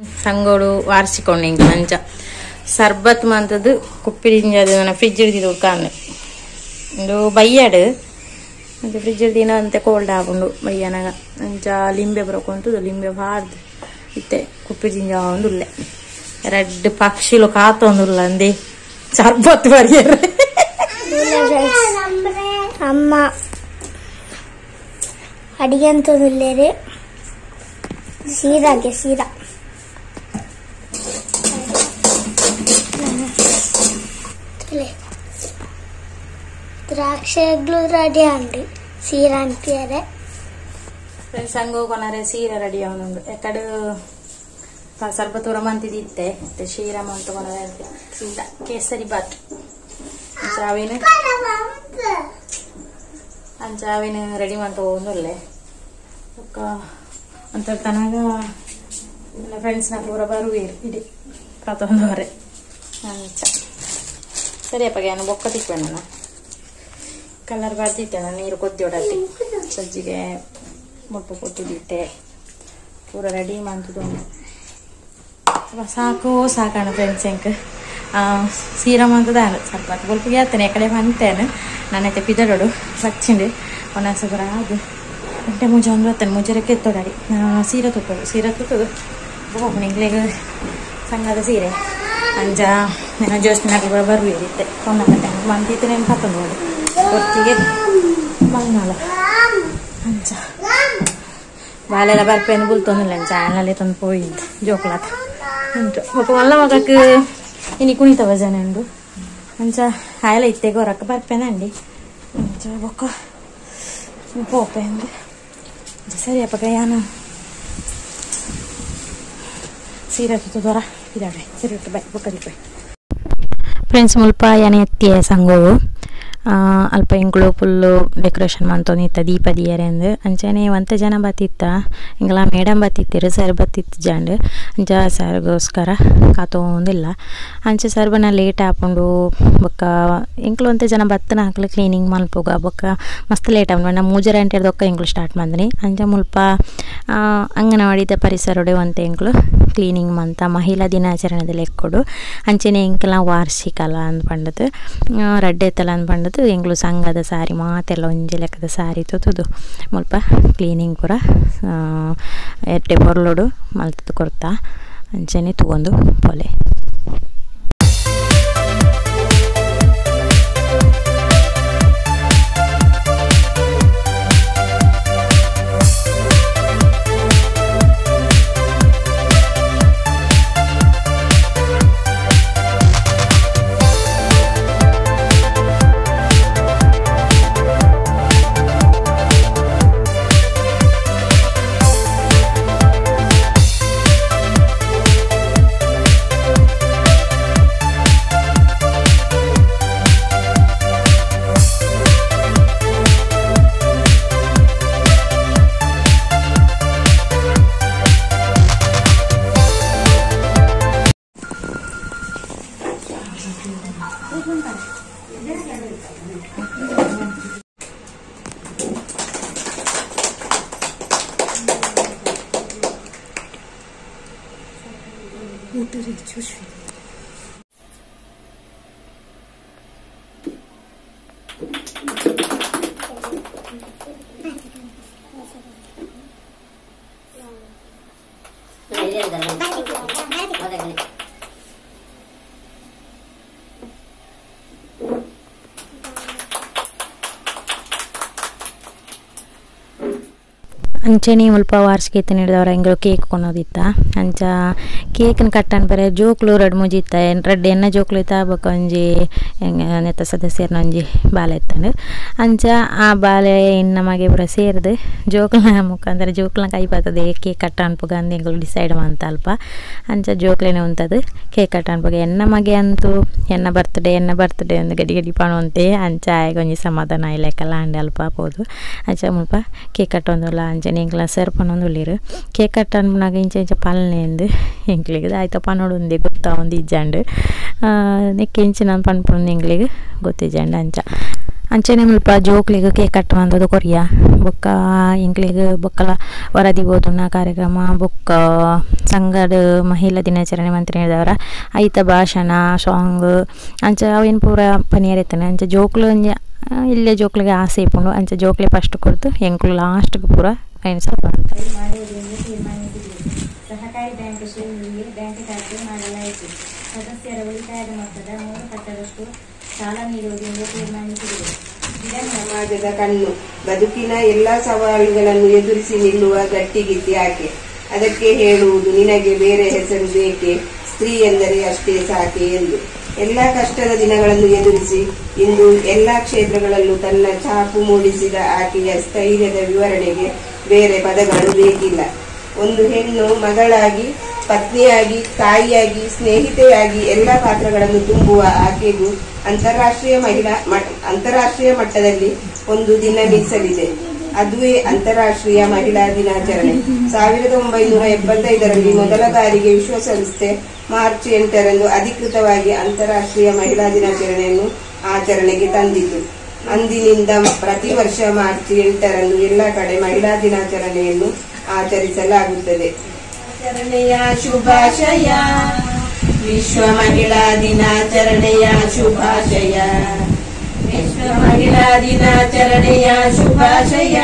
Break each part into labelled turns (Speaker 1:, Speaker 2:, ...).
Speaker 1: ಸಂಗೋಡು ವಾರ್ಸಿಕೊಂಡು ಹಿಂಗೆ ಮಂಚ ಸರ್ಬತ್ ಮಂತದ್ದು ಕುಪ್ಪಿದಿಂಜದು ನನ್ನ ಫ್ರಿಜ್ ಹಿಡಿದು ಕಾಣೆ ಒಂದು ಬಯ್ಯಾಡು ಮತ್ತು ಫ್ರಿಜ್ ದಿನ ಅಂತೆ ಕೋಲ್ಡ್ ಆಗುಂಡು ಬಯ್ಯನಾಗ ಅಂಚ ಲಿಂಬೆ ಬರೋಕೊಂತದ್ದು ಲಿಂಬೆ ಬಾರ್ದು ಇತ್ತೆ ಕುಪ್ಪಿದಿಂಜ ಒಂದುಲ್ಲೆ ಎರಡು ಪಕ್ಷಿಲು ಕಾತೊಂದುಲ್ಲ ಅಂದೆ ಸರ್ಬತ್ ಬರಿಯರು
Speaker 2: ಅಮ್ಮ ಅಡಿಗೆ ಅಂತಂದಿಲ್ಲೇರಿ ಸೀರಾಗೆ ಸೀರಾ ದ್ರಾಕ್ಷೆಗಳು ರೆಡಿ ಅಂಡಿ ಸೀರಾ ಅಂತಾರೆ
Speaker 1: ಸಂಗೋ ಕೊನರೆ ಸೀರೆ ರೆಡಿ ಅವನೊಂದು ಎಕಡೆ ಸರ್ಬತ್ತೂರ ಮಂತಿದಿತ್ತೆ ಮತ್ತೆ ಶೀರಾ ಮಂತ ಕೊನರೆ ಸೀರಾ ಕೇಸರಿ ಬಾತ್ ಅಂಚಾವಿನ ಅಂಚಾವಿನ ರೆಡಿ ಮಂತ ಹೋಗೋಲ್ಲೇ ಅಂತ ತನಗ ಫ್ರೆಂಡ್ಸ್ನ ಪೂರ ಬರುವೀರು ಇಡೀ ಕತ್ತೊಂದವರೆ ಅಂಚ ಸರಿಯಪ್ಪ ನಾನು ಬೊಕ್ಕ ತಿಕ್ಬೇಡ ಕಲರ್ ಬರ್ದಿತ್ತೆ ನಾನು ನೀರು ಕೊದ್ದಿ ಹೊಡತಿ ಸಜ್ಜಿಗೆ ಮೊಟ್ಟು ಕೊಟ್ಟಿದ್ದಿಟ್ಟೆ ಪೂರ ರೆಡಿ ಮಾಡ್ತದ್ದು ಸಾಕು ಸಾಕಣ ಫ್ರೆಂಡ್ಸ್ ಹೆಂಗೆ ಸೀರಾ ಮಂತದ ಸ್ವಲ್ಪ ಬೊಲ್ಪಿಗೆ ಹೇಳ್ತೇನೆ ಎಕಡೆ ಮಂತೇನೆ ನಾನೈತೆ ಪಿದಡೋಡು ಸಚ್ಚಿಂಡು ಒಣಸ ಬರ ಅದು ಗಂಟೆ ಮುಂಚೆ ಒಂದು ಬರ್ತೇನೆ ಮುಂಚೆರಕ್ಕೆ ಎತ್ತೋಡಾಡಿ ಸೀರೆ ತುತ್ತದು ನಿಂಗ್ಲಿಗೆ ಸಂಘದ ಸೀರೆ ಅಂಜ ನಾನು ಜೋಸ್ನಾಗ ಬರುವಿರಿತ್ತೆ ಕೊನ್ನ ಗಂಟೆ ಮಂತಿತ್ತು ನೆನು ಕತ್ತೊಂದು ನೋಡಿ ಹೊತ್ತಿಗೆ ಬಂಗಾಳ ಅಂಚ ಬಾಳೆಲ್ಲ ಬರ್ಪೇನು ಬುಲ್ತೊಂದಿಲ್ಲ ಚಾನಲಲ್ಲಿ ತಂದು ಪೋಯಿದ್ದು ಜೋಕ್ಲಾತ ಉಂಟು ಒಬ್ಬ ಮಲ್ಲ ಮಗಕ್ಕೆ ಇನಿ ಕುಣಿತವ ಜನ ಉಂಡು ಅಂಚ ಹಾಯೆಲ್ಲ ಇತ್ತೆ ಗೊರಕ್ಕೆ ಬರ್ಪೇನಂಡಿ ಅಂಚ ಬೊಕ್ಕ ಪೋಪೆ ಅಂದು ಸರಿಯಪ್ಪ ಕೈಯಾನ ಸೀರೆ ತುತ್ತದೊರ ಇದಾವೆ ಸರಿ ಇಟ್ಟು ಬೈ ಬೊಕ್ಕದಿಪ್ಪೆ ಫ್ರೆಂಡ್ಸ್ ಮುಲ್ಪ ಯಾನೆ ಎತ್ತಿಯ ಸಂಗೋವು ಅಲ್ಪ ಇಂಗಳು ಫುಲ್ಲು ಡೆಕೋರೇಷನ್ ಮಂತೊಂದಿತ್ತ ದೀಪ ದಿಯರೆ ಅಂದು ಅಂಚನೆ ಒಂತೆ ಜನ ಬತ್ತಿತ್ತ ಇಂಗಳ ಮೇಡಮ್ ಬತ್ತಿತ್ತಿರು ಸರ್ ಬತ್ತಿತ್ತು ಜಾಂಡ್ ಅಂಚ ಸರ್ಗೋಸ್ಕರ ಕಾತೊಂದಿಲ್ಲ ಅಂಚೆ ಸರ್ಬನ ಲೇಟ್ ಹಾಕೊಂಡು ಬೊಕ್ಕ ಇಂಕ್ಲು ಒಂತೆ ಜನ ಬತ್ತನ ಹಾಕ್ಲು ಕ್ಲೀನಿಂಗ್ ಮಲ್ಪೋಗ ಬೊಕ್ಕ ಮಸ್ತ್ ಲೇಟ್ ಆಗ ನಮ್ಮ ಮೂಜರ ಎಂಟೆರ್ದೊಕ್ಕ ಇಂಕ್ಲು ಸ್ಟಾರ್ಟ್ ಮಾಡಿದ್ನಿ ಅಂಚೆ ಮುಲ್ಪ ಅಂಗನವಾಡಿದ ಪರಿಸರೊಡೆ ಒಂತೆ ಇಂಕ್ಲು ಕ್ಲೀನಿಂಗ್ ಮಂತ ಮಹಿಳಾ ದಿನಾಚರಣೆದಲ್ಲಿ ಎಕ್ಕೊಡು ಅಂಚೆನೆ ಇಂಕೆಲ್ಲ ವಾರ್ಷಿಕಲ್ಲ ಅಂದ್ಪಂಡದು ರಡ್ಡೆತ್ತಲ್ಲ ಅಂದ್ಪಂಡದು ಎಂಗ್ಳು ಸಂಘದ ಸಾರಿ ಮಾತೆಲ್ಲ ಒಂಜಿ ಲೆಕ್ಕದ ಸಾರಿ ತೊತ್ತದು ಮುಲ್ಪ ಕ್ಲೀನಿಂಗ್ ಪೂರ ಎಟ್ಟೆ ಬೊರ್ಲೋಡು ಮಲ್ತದ್ದು ಕೊಡ್ತಾ ಅಂಚೆನೆ ತಗೊಂಡು ಪೊಲೆ ಅಂಚೆನೆ ಮುಲ್ಪ ವಾರ್ಷಿಕ ಹಿಡಿದವ್ರ ಹೆಂಗೆ ಕೇಕ್ ಕೊನೋದಿತ್ತ ಅಂಚ ಕೇಕ್ನ ಕಟ್ಟನ್ ಬರೆ ಜೋಕ್ಲು ರಡ್ ಮುಜಿತ್ತ ರಡ್ಡು ಎಣ್ಣೆ ಜೋಕ್ಲು ಇತ್ತ ಬೊಕ್ಕ ಒಂಜಿ ನೆತ್ತ ಸದಸ್ಯರ್ನ ಒಂಜಿ ಬಾಲೆ ಇತ್ತಂಡು ಅಂಚ ಆ ಬಾಲೆ ಇನ್ನು ಮಗೆ ಪೂರ ಸೇರಿದು ಜೋಕ್ಲ ಮುಖಾಂತರ ಜೋಕ್ಲ ಕೈ ಬರ್ತದೆ ಕೇಕ್ ಕಟ್ಟ ಅನ್ಪುಗ ಅಂದು ಹೆಂಗೆ ಡಿಸೈಡ್ ಮಂತ ಅಲ್ಪ ಅಂಚ ಜೋಕ್ಲೇನೆ ಉಂತದು ಕೇಕ್ ಕಟ್ಟ ಅನ್ಪುಗ ಎನ್ನ ಮಗೆ ಅಂತೂ ಎನ್ನ ಬರ್ತಡೇ ಒಂದು ಗಡಿ ಗಡಿ ಪಾಣುವಂತೆ ಅಂಚ ಆಗ ಒಂಜಿ ಸಮಾಧಾನ ಇಲ್ಲಕ್ಕಲ್ಲ ಅಂಡೆ ಅಲ್ಪ ಪೋದು ಅಂಚ ಮುಲ್ಪ ಕೇಕ್ ಕಟ್ಟೊಂದುಲ್ಲ ಅಂಚ ಎಂಕ್ಲ ಸರ್ ಪನ್ನೊಂದುಳ್ಳೇರು ಕೇಕ್ ಕಟ್ಟ ಅನ್ಪುನಾಗ ಇಂಚ ಪಲ್ನೆ ಎಂದು ಎಂಕ್ಲಿಗೆ ಆಯ್ತ ಪನ್ನೋಡು ಒಂದೇ ಗೊತ್ತಾ ಒಂದು ಇಜ್ಜಂಡು ನೆಕ್ಕೆ ಇಂಚು ನಾನು ಪನ್ಪುಂಡು ಎಂಕ್ಲಿಗೆ ಗೊತ್ತಿಜ್ಜಂಡು ಅಂಚ ಅಂಚೆನೆ ಮುಲ್ಪ ಜೋಕ್ಲಿಗೆ ಕೇಕ್ ಕಟ್ ಬಂದದು ಕೊರಿಯ ಬೊಕ್ಕ ಇಂಕ್ಲಿಗೆ ಬೊಕ್ಕಲ ವರದಿ ಬೋಧನಾ ಕಾರ್ಯಕ್ರಮ ಬೊಕ್ಕ ಸಂಘದ ಮಹಿಳಾ ದಿನಾಚರಣೆ ಮಂತ್ರಿದವರ ಐತ ಭಾಷಣ ಸಾಂಗ್ ಅಂಚ ಅವೇನು ಪೂರ ಪನಿಯರಿತಾನೆ ಅಂಚ ಜೋಕ್ಲು ಇಲ್ಲೇ ಜೋಕ್ಲಿಗೆ ಆಸೆ ಇಪ್ಪುಂಡು ಅಂಚ ಜೋಕ್ಲಿ ಫಸ್ಟ್ ಕೊಡ್ತು ಎಂಕ್ಲು ಲಾಸ್ಟ್ಗೆ ಪೂರ ಏನು ಸ್ವಲ್ಪ
Speaker 3: ಸಹಕಾರಿ ಬ್ಯಾಂಕ್ ಶ್ರೇಣಿಗೆ ಬ್ಯಾಂಕ್ ಖಾತೆ ಮಾಡಲಾಯಿತು. ಸದಸ್ಯರ ಉಳಿತಾಯದ ಮೊತ್ತದ 3% ಸಾಲ ನೀಡುವುದೆಂದು ತೀರ್ಮಾನಿಸಿದೆ.
Speaker 4: ಸಮಾಜದ ಕಣ್ಣು ಬದುಕಿನ ಎಲ್ಲಾ ಸವಾಲುಗಳನ್ನು ಎದುರಿಸಿ ನಿಲ್ಲುವ ಗಟ್ಟಿಗಿತ್ತಿ ಆಕೆ. ಅದಕ್ಕೆ ಹೇಳುವುದು ನಿನಗೆ ಬೇರೆ ಹೆಸರು ಬೇಕೆ, ಸ್ತ್ರೀ ಎಂದರೆ ಅಷ್ಟೇ ಸಾಕೆ ಎಂದು. ಎಲ್ಲಾ ಕಷ್ಟದ ದಿನಗಳನ್ನು ಎದುರಿಸಿ ಇಂದು ಎಲ್ಲಾ ಕ್ಷೇತ್ರಗಳಲ್ಲೂ ತನ್ನ ಛಾಪು ಮೂಡಿಸಿದ ಆಕೆಯ ಸ್ಥೈರ್ಯದ ವಿವರಣೆಗೆ ಬೇರೆ ಪದಗಳು ಬೇಕಿಲ್ಲ. ಒಂದು ಹೆಣ್ಣು ಮಗಳಾಗಿ, ಪತ್ನಿಯಾಗಿ, ತಾಯಿಯಾಗಿ, ಸ್ನೇಹಿತೆಯಾಗಿ ಎಲ್ಲಾ ಪಾತ್ರಗಳನ್ನು ತುಂಬುವ ಆಕೆಗೂ ಅಂತಾರಾಷ್ಟ್ರೀಯ ಮಟ್ಟದಲ್ಲಿ ಒಂದು ದಿನ ಮೀಸಲಿದೆ. ಅದುವೇ ಅಂತಾರಾಷ್ಟ್ರೀಯ ಮಹಿಳಾ ದಿನಾಚರಣೆ. 1975ರಲ್ಲಿ ಮೊದಲ ಬಾರಿಗೆ ವಿಶ್ವಸಂಸ್ಥೆ ಮಾರ್ಚ್ 8ರಂದು ಅಧಿಕೃತವಾಗಿ ಅಂತಾರಾಷ್ಟ್ರೀಯ ಮಹಿಳಾ ದಿನಾಚರಣೆಯನ್ನು ಆಚರಣೆಗೆ ತಂದಿತು. ಅಂದಿನಿಂದ ಪ್ರತಿ ವರ್ಷ ಮಾರ್ಚ್ 8ರಂದು ಎಲ್ಲ ಕಡೆ ಮಹಿಳಾ ದಿನಾಚರಣೆಯನ್ನು ಆಚರಿಸಲಾಗುತ್ತದೆ. ಆಚರಣೆಯ ಶುಭಾಶಯ, ವಿಶ್ವ ಮಹಿಳಾ ದಿನಾಚರಣೆಯ ಶುಭಾಶಯ, ವಿಶ್ವ ಮಹಿಳಾ ದಿನಾಚರಣೆಯ ಶುಭಾಶಯ,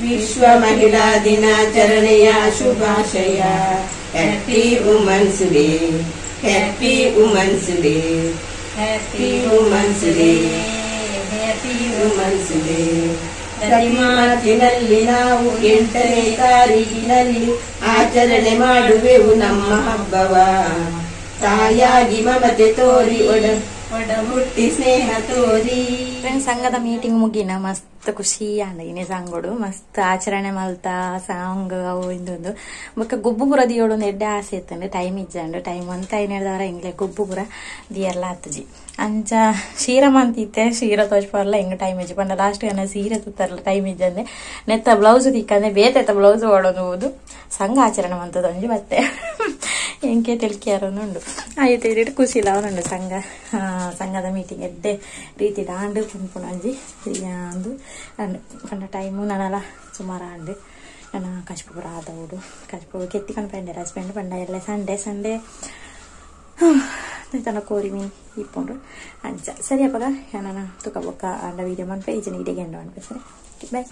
Speaker 4: ವಿಶ್ವ ಮಹಿಳಾ ದಿನಾಚರಣೆಯ ಶುಭಾಶಯ. Happy women's day, happy women's day, happy women's day, happy women's day. ಪ್ರತಿ ಮಾರ್ಚಿನಲ್ಲಿ ನಾವು 8ನೇ ತಾರೀಕಿನಲ್ಲಿ ಆಚರಣೆ ಮಾಡುವೆವು ನಮ್ಮ ಹಬ್ಬವ. ತಾಯಾಗಿ ಮಮತೆ ತೋರಿ ಒಡಹುಟ್ಟಿ ಸ್ನೇಹ ತೋರಿ.
Speaker 1: ಫ್ರೆಂಡ್ಸ್ ಸಂಘದ ಮೀಟಿಂಗ್ ಮುಗಿನ ಮಸ್ತ್ ಖುಷಿ ಅಂದಿನಿ ಸಂಗೋಡು ಮಸ್ತ್ ಆಚರಣೆ ಮಲ್ತಾ ಸಾಂಗ್ ಅವು ಇಂದೊಂದು ಬೊಕ್ಕ ಗುಬ್ಬುಗುರ ದಿಯೋಡು ನೆಡ್ಡೆ ಆಸೆ ಇತ್ತಂಡೆ ಟೈಮ್ ಇಜ್ಜಂಡು ಟೈಮ್ ಅಂತ ಏನೇಳ್ದವರ ಇಂಗ್ಲೆ ಗುಬ್ಬುಗುರ ದಿಯರ್ಲ ಹತ್ತಜಿ ಅಂಚ ಶೀರ ಮಂತಿತ್ತೆ ಶೀರ ತೋಚ್ಪರ್ಲ ಹಿಂಗೆ ಟೈಮ್ ಇಜ್ಜಿ ಪಂಡ ಲಾಸ್ಟ್ ಅನ್ನ ಸೀರೆ ತುತ್ತರ್ಲ ಟೈಮ್ ಇಜ್ಜಂದೆ ನೆತ್ತ ಬ್ಲೌಸ್ ತಿಕ್ಕಂದೆ ಬೇತೆತ್ತ ಬ್ಲೌಸ್ ಓಡೋದು ಸಂಘ ಆಚರಣೆ ಮಂತದ ಒಂಜಿ ಮತ್ತೆ ಎಂಕೆ ತಿಳ್ಕ್ಯಾರೊಂದುಂಡು ಆಯ್ತು ಇಟ್ಟು ಖುಷಿಲ ಅವನುಂಡು ಸಂಘದ ಮೀಟಿಂಗ್ ಎಡ್ಡೆ ರೀತಿ ದಾಂಡು ಪುಣ್ಪುಣಂಜಿ ಅಂದು ಕಂಡ ಟೈಮು ನಾನಲ್ಲ ಸುಮಾರು ಆಂಡು ನನ್ನ ಕಚ್ಪುರ ಆದವುಡು ಕಚ್ಪುರ ಕೆತ್ತಿಕೊಂಡು ಪಂಡೆ ಹಸ್ಬೆಂಡ್ ಪಂಡ ಎಲ್ಲ ಸಂಡೇ ತನ ಕೋರಿ ಮೀನು ಇಪ್ಪುಂಡು ಅಂಚ ಸರಿ ಅಪ್ಪಗ ನಾನು ತುಕ ಬೊಕ್ಕ ಆಂಡ ವೀಡಿಯೋ ಮನ್ಪೆ ಈಜನ ಇಡೆಗೆ ಎಂಡು ಅನ್ಪೆ ಸರಿ ಬಾಯ್.